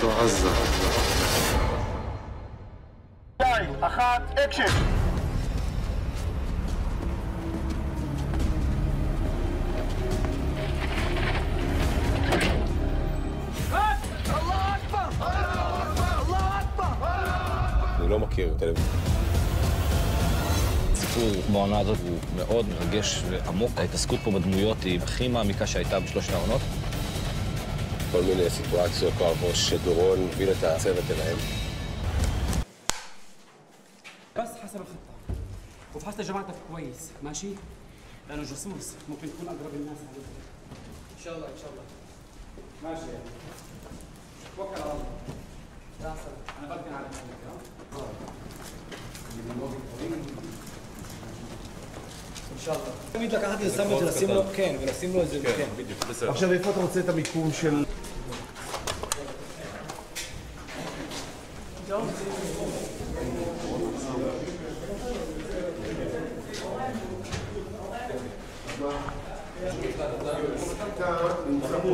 פונטו עזה. 2, 1, אקשן! אני לא מכיר טלוויזיה. הסיפור בעונה הזאת הוא מאוד מרגש ועמוק. ההתעסקות פה בדמויות היא הכי מעמיקה שהייתה בשלושת העונות. כל מיני סיטואציות כואבות שדורון הוביל את הצוות אליהם. بس حسب الخطة وفحصت جماعتك كويس ماشي؟ لأنه جاسوس ممكن يكون أقرب الناس عليك. إن شاء الله إن شاء الله. ماشي يعني. توكل على الله. لا أصلا أنا بركن على حالك إن شاء الله. תמיד לקחת איזה סמל ולשים לו, כן, ולשים לו איזה, כן. עכשיו איפה אתה רוצה את המיקום של... אתה נמצא פה